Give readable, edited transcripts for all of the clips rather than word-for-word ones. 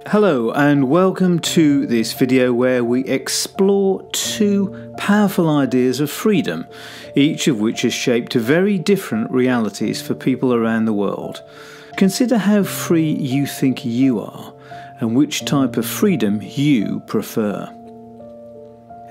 Hello and welcome to this video where we explore two powerful ideas of freedom, each of which has shaped very different realities for people around the world. Consider how free you think you are and which type of freedom you prefer.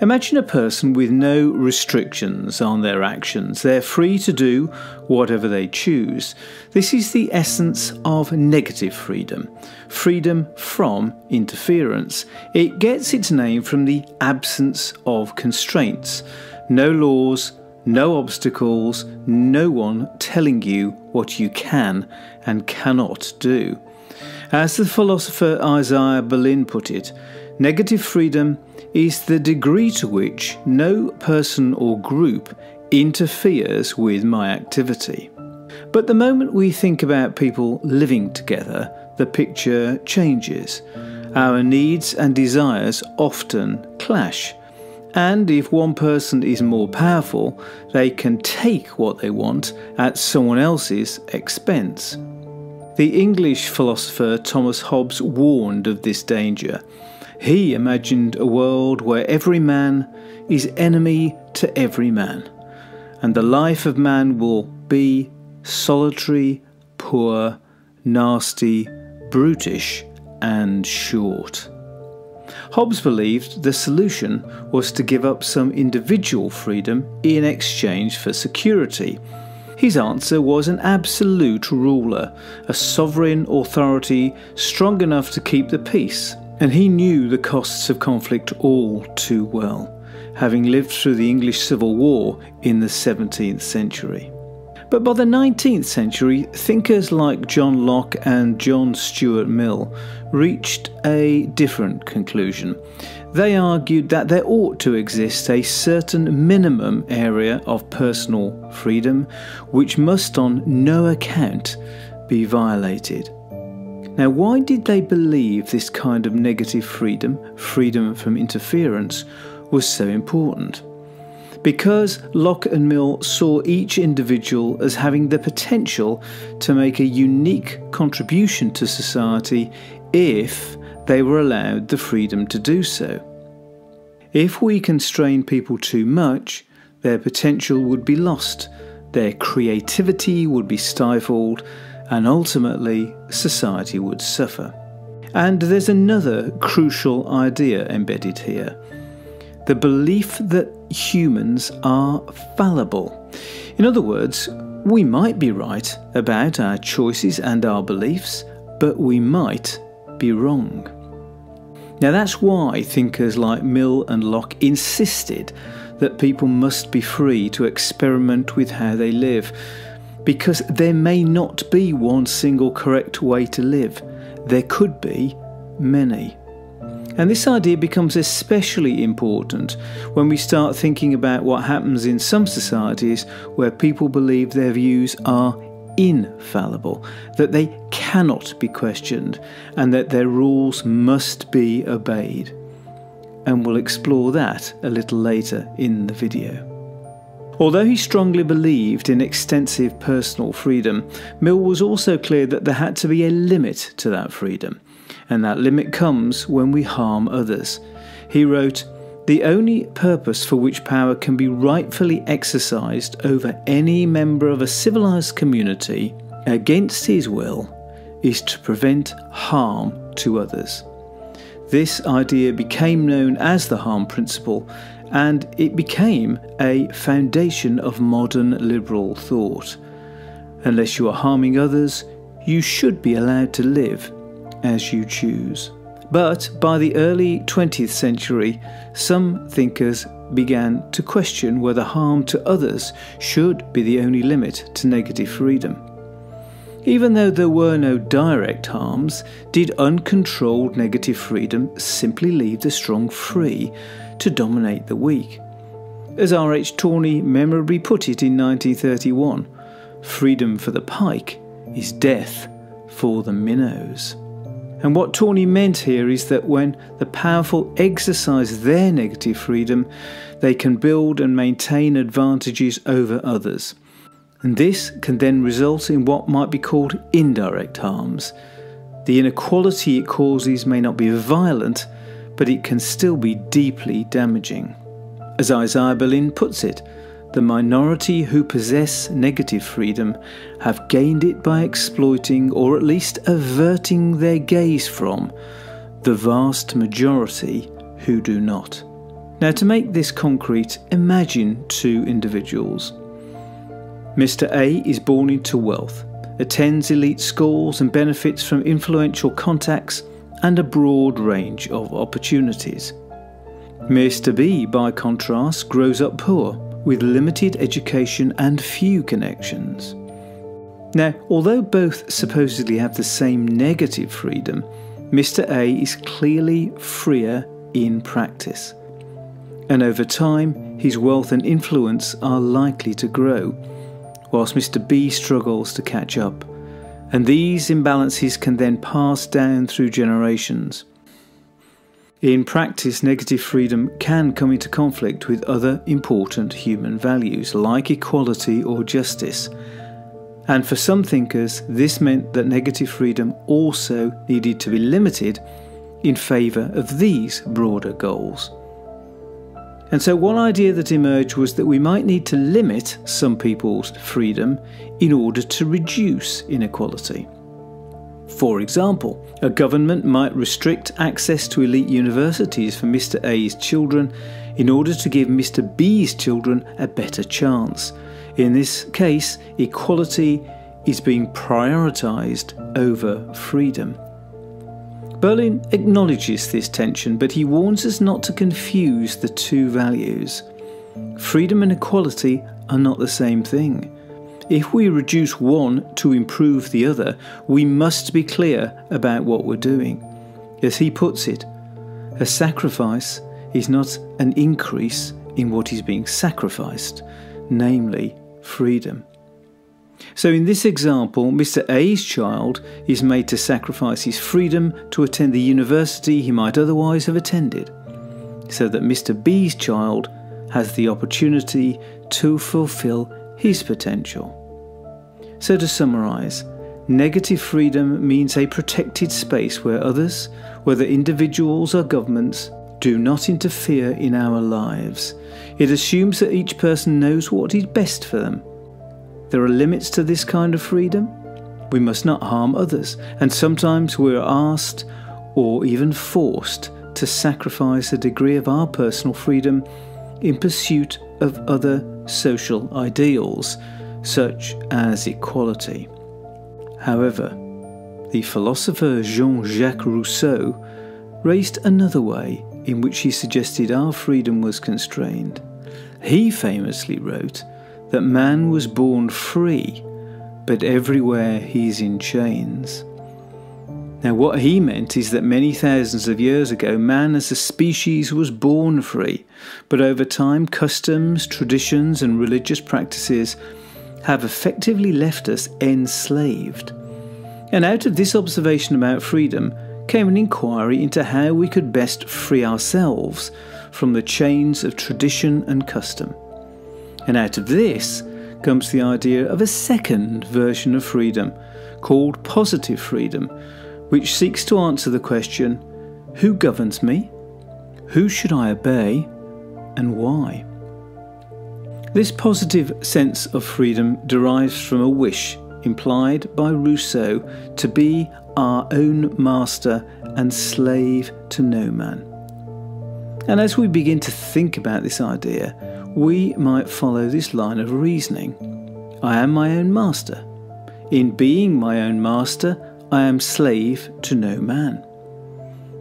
Imagine a person with no restrictions on their actions. They're free to do whatever they choose. This is the essence of negative freedom. Freedom from interference. It gets its name from the absence of constraints. No laws, no obstacles, no one telling you what you can and cannot do. As the philosopher Isaiah Berlin put it, negative freedom is the degree to which no person or group interferes with my activity. But the moment we think about people living together, the picture changes. Our needs and desires often clash. And if one person is more powerful, they can take what they want at someone else's expense. The English philosopher Thomas Hobbes warned of this danger. He imagined a world where every man is enemy to every man, and the life of man will be solitary, poor, nasty, brutish, and short. Hobbes believed the solution was to give up some individual freedom in exchange for security. His answer was an absolute ruler, a sovereign authority strong enough to keep the peace. And he knew the costs of conflict all too well, having lived through the English Civil War in the 17th century. But by the 19th century, thinkers like John Locke and John Stuart Mill reached a different conclusion. They argued that there ought to exist a certain minimum area of personal freedom, which must on no account be violated. Now, why did they believe this kind of negative freedom, freedom from interference, was so important? Because Locke and Mill saw each individual as having the potential to make a unique contribution to society if they were allowed the freedom to do so. If we constrain people too much, their potential would be lost, their creativity would be stifled, and ultimately society would suffer. And there's another crucial idea embedded here. The belief that humans are fallible. In other words, we might be right about our choices and our beliefs, but we might be wrong. Now that's why thinkers like Mill and Locke insisted that people must be free to experiment with how they live, because there may not be one single correct way to live. There could be many. And this idea becomes especially important when we start thinking about what happens in some societies where people believe their views are infallible, that they cannot be questioned, and that their rules must be obeyed. And we'll explore that a little later in the video. Although he strongly believed in extensive personal freedom, Mill was also clear that there had to be a limit to that freedom, and that limit comes when we harm others. He wrote, "The only purpose for which power can be rightfully exercised over any member of a civilized community against his will is to prevent harm to others." This idea became known as the harm principle, and it became a foundation of modern liberal thought. Unless you are harming others, you should be allowed to live as you choose. But by the early 20th century, some thinkers began to question whether harm to others should be the only limit to negative freedom. Even though there were no direct harms, did uncontrolled negative freedom simply leave the strong free to dominate the weak? As R.H. Tawney memorably put it in 1931, freedom for the pike is death for the minnows. And what Tawney meant here is that when the powerful exercise their negative freedom, they can build and maintain advantages over others. And this can then result in what might be called indirect harms. The inequality it causes may not be violent, but it can still be deeply damaging. As Isaiah Berlin puts it, the minority who possess negative freedom have gained it by exploiting, or at least averting their gaze from, the vast majority who do not. Now, to make this concrete, imagine two individuals. Mr. A is born into wealth, attends elite schools and benefits from influential contacts and a broad range of opportunities. Mr. B, by contrast, grows up poor, with limited education and few connections. Now, although both supposedly have the same negative freedom, Mr. A is clearly freer in practice. And over time, his wealth and influence are likely to grow, whilst Mr. B struggles to catch up. And these imbalances can then pass down through generations. In practice, negative freedom can come into conflict with other important human values, like equality or justice. And for some thinkers, this meant that negative freedom also needed to be limited in favour of these broader goals. And so one idea that emerged was that we might need to limit some people's freedom in order to reduce inequality. For example, a government might restrict access to elite universities for Mr. A's children in order to give Mr. B's children a better chance. In this case, equality is being prioritised over freedom. Berlin acknowledges this tension, but he warns us not to confuse the two values. Freedom and equality are not the same thing. If we reduce one to improve the other, we must be clear about what we're doing. As he puts it, a sacrifice is not an increase in what is being sacrificed, namely freedom. So in this example, Mr. A's child is made to sacrifice his freedom to attend the university he might otherwise have attended, so that Mr. B's child has the opportunity to fulfill his potential. So to summarise, negative freedom means a protected space where others, whether individuals or governments, do not interfere in our lives. It assumes that each person knows what is best for them. There are limits to this kind of freedom. We must not harm others, and sometimes we are asked or even forced to sacrifice a degree of our personal freedom in pursuit of other social ideals, such as equality. However, the philosopher Jean-Jacques Rousseau raised another way in which he suggested our freedom was constrained. He famously wrote that man was born free, but everywhere he's in chains. Now, what he meant is that many thousands of years ago, man as a species was born free, but over time, customs, traditions, and religious practices have effectively left us enslaved. And out of this observation about freedom came an inquiry into how we could best free ourselves from the chains of tradition and custom. And out of this comes the idea of a second version of freedom, called positive freedom, which seeks to answer the question, who governs me? Who should I obey? And why? This positive sense of freedom derives from a wish implied by Rousseau to be our own master and slave to no man. And as we begin to think about this idea, we might follow this line of reasoning. I am my own master. In being my own master, I am slave to no man.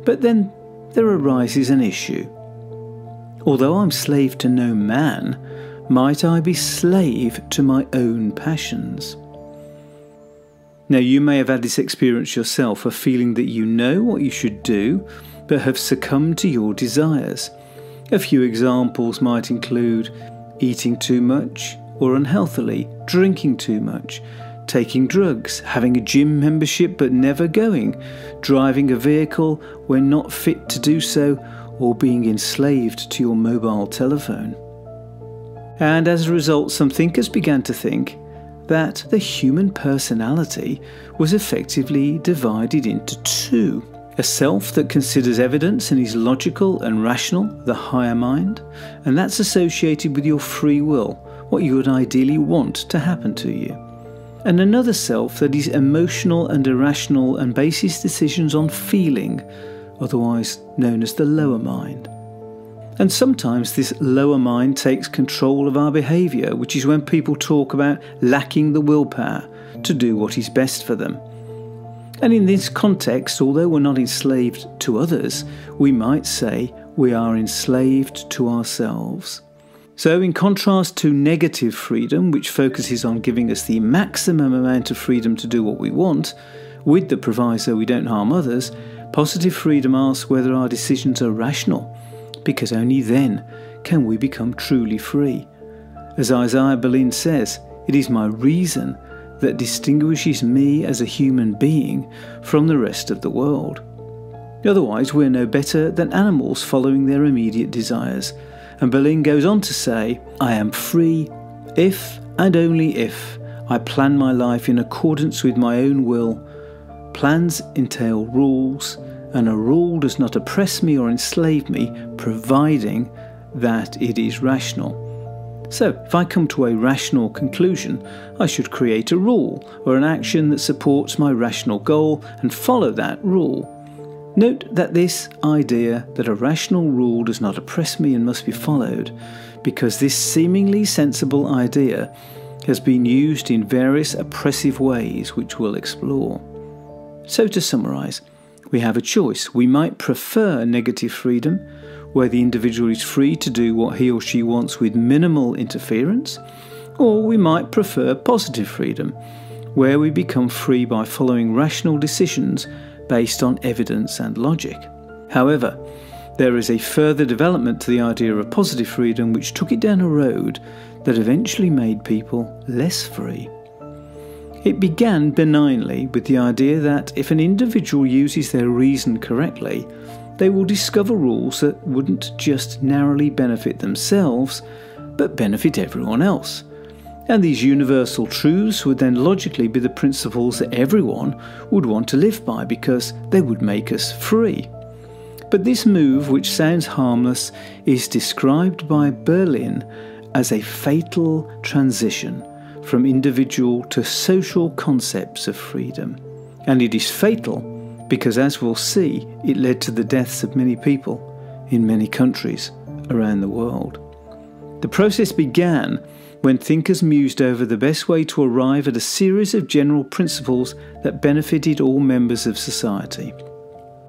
But then there arises an issue. Although I'm slave to no man, might I be slave to my own passions? Now, you may have had this experience yourself of feeling that you know what you should do, but have succumbed to your desires. A few examples might include eating too much or unhealthily, drinking too much, taking drugs, having a gym membership but never going, driving a vehicle when not fit to do so, or being enslaved to your mobile telephone. And as a result, some thinkers began to think, that the human personality was effectively divided into two. A self that considers evidence and is logical and rational, the higher mind, and that's associated with your free will, what you would ideally want to happen to you. And another self that is emotional and irrational and bases decisions on feeling, otherwise known as the lower mind. And sometimes this lower mind takes control of our behaviour, which is when people talk about lacking the willpower to do what is best for them. And in this context, although we're not enslaved to others, we might say we are enslaved to ourselves. So in contrast to negative freedom, which focuses on giving us the maximum amount of freedom to do what we want, with the proviso we don't harm others, positive freedom asks whether our decisions are rational, because only then can we become truly free. As Isaiah Berlin says, it is my reason that distinguishes me as a human being from the rest of the world. Otherwise, we're no better than animals following their immediate desires. And Berlin goes on to say, I am free if and only if I plan my life in accordance with my own will. Plans entail rules, and a rule does not oppress me or enslave me, providing that it is rational. So, if I come to a rational conclusion, I should create a rule or an action that supports my rational goal and follow that rule. Note that this idea that a rational rule does not oppress me and must be followed, because this seemingly sensible idea has been used in various oppressive ways which we'll explore. So to summarise, we have a choice. We might prefer negative freedom, where the individual is free to do what he or she wants with minimal interference, or we might prefer positive freedom, where we become free by following rational decisions based on evidence and logic. However, there is a further development to the idea of positive freedom which took it down a road that eventually made people less free. It began benignly with the idea that if an individual uses their reason correctly, they will discover rules that wouldn't just narrowly benefit themselves, but benefit everyone else. And these universal truths would then logically be the principles that everyone would want to live by because they would make us free. But this move, which sounds harmless, is described by Berlin as a fatal transition from individual to social concepts of freedom. And it is fatal because, as we'll see, it led to the deaths of many people in many countries around the world. The process began when thinkers mused over the best way to arrive at a series of general principles that benefited all members of society.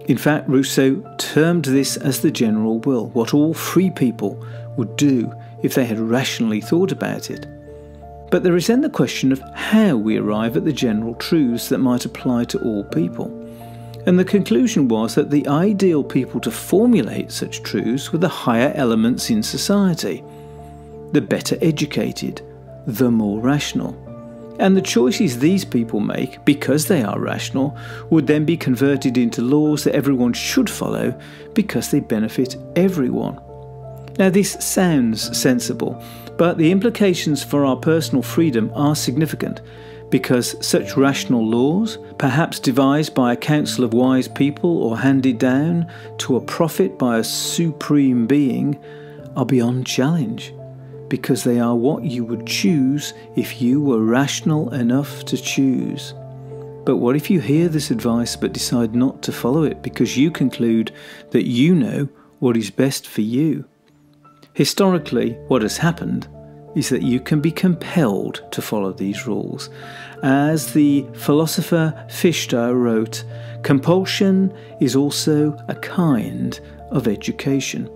In fact, Rousseau termed this as the general will, what all free people would do if they had rationally thought about it. But there is then the question of how we arrive at the general truths that might apply to all people. And the conclusion was that the ideal people to formulate such truths were the higher elements in society, the better educated, the more rational. And the choices these people make, because they are rational, would then be converted into laws that everyone should follow because they benefit everyone. Now this sounds sensible, but the implications for our personal freedom are significant, because such rational laws, perhaps devised by a council of wise people or handed down to a prophet by a supreme being, are beyond challenge, because they are what you would choose if you were rational enough to choose. But what if you hear this advice but decide not to follow it because you conclude that you know what is best for you? Historically, what has happened is that you can be compelled to follow these rules. As the philosopher Fichte wrote, compulsion is also a kind of education.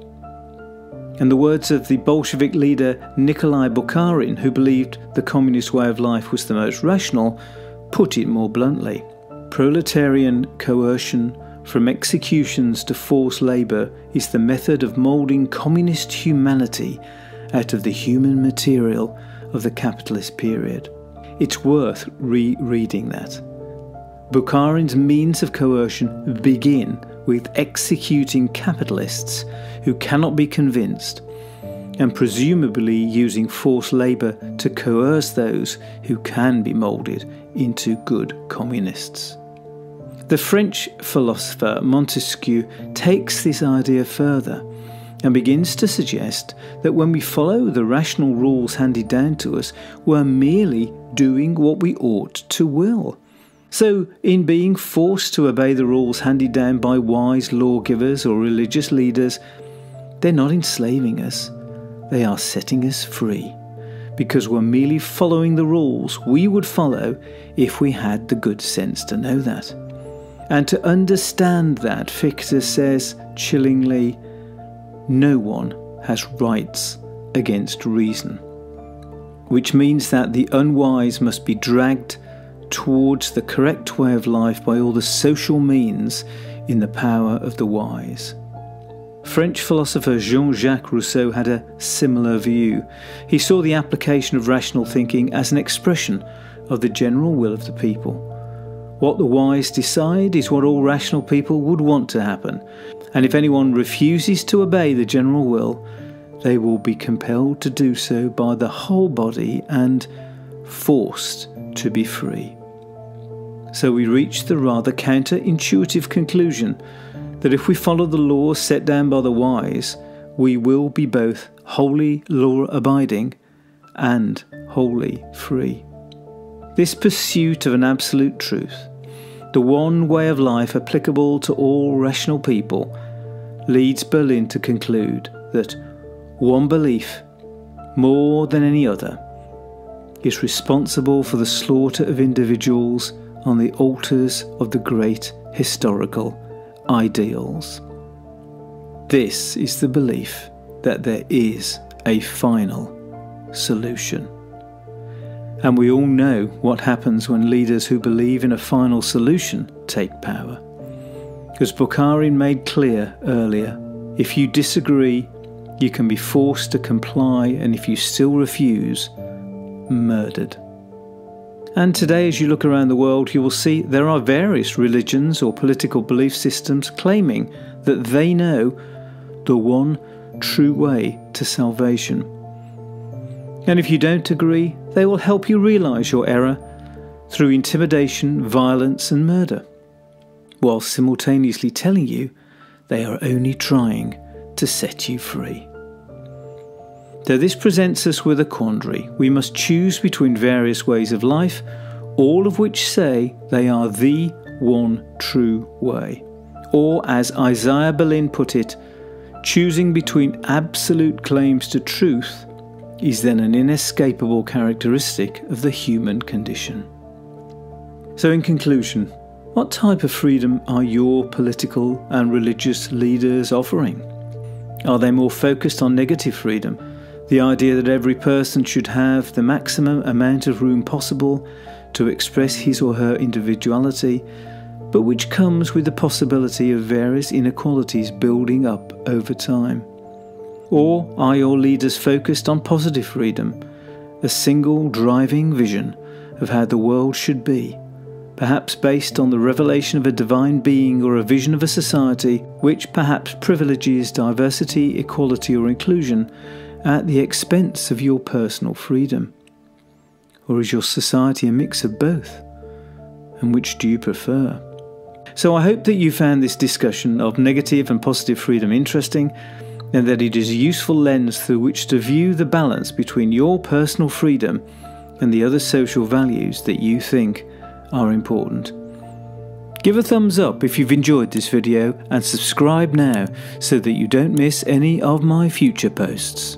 And the words of the Bolshevik leader Nikolai Bukharin, who believed the communist way of life was the most rational, put it more bluntly. Proletarian coercion, from executions to forced labour, is the method of moulding communist humanity out of the human material of the capitalist period. It's worth rereading that. Bukharin's means of coercion begin with executing capitalists who cannot be convinced, and presumably using forced labour to coerce those who can be moulded into good communists. The French philosopher Montesquieu takes this idea further and begins to suggest that when we follow the rational rules handed down to us, we're merely doing what we ought to will. So, in being forced to obey the rules handed down by wise lawgivers or religious leaders, they're not enslaving us, they are setting us free, because we're merely following the rules we would follow if we had the good sense to know that. And to understand that, Fichte says chillingly, no one has rights against reason, which means that the unwise must be dragged towards the correct way of life by all the social means in the power of the wise. French philosopher Jean-Jacques Rousseau had a similar view. He saw the application of rational thinking as an expression of the general will of the people. What the wise decide is what all rational people would want to happen, and if anyone refuses to obey the general will, they will be compelled to do so by the whole body and forced to be free. So we reach the rather counterintuitive conclusion that if we follow the laws set down by the wise, we will be both wholly law-abiding and wholly free. This pursuit of an absolute truth, the one way of life applicable to all rational people, leads Berlin to conclude that one belief, more than any other, is responsible for the slaughter of individuals on the altars of the great historical ideals. This is the belief that there is a final solution. And we all know what happens when leaders who believe in a final solution take power. As Bukharin made clear earlier, if you disagree, you can be forced to comply, and if you still refuse, murdered. And today, as you look around the world, you will see there are various religions or political belief systems claiming that they know the one true way to salvation. And if you don't agree, they will help you realise your error through intimidation, violence and murder, while simultaneously telling you they are only trying to set you free. So this presents us with a quandary. We must choose between various ways of life, all of which say they are the one true way. Or, as Isaiah Berlin put it, choosing between absolute claims to truth is then an inescapable characteristic of the human condition. So in conclusion, what type of freedom are your political and religious leaders offering? Are they more focused on negative freedom? The idea that every person should have the maximum amount of room possible to express his or her individuality, but which comes with the possibility of various inequalities building up over time? Or are your leaders focused on positive freedom, a single driving vision of how the world should be, perhaps based on the revelation of a divine being or a vision of a society which perhaps privileges diversity, equality or inclusion at the expense of your personal freedom? Or is your society a mix of both? And which do you prefer? So I hope that you found this discussion of negative and positive freedom interesting, and that it is a useful lens through which to view the balance between your personal freedom and the other social values that you think are important. Give a thumbs up if you've enjoyed this video, and subscribe now so that you don't miss any of my future posts.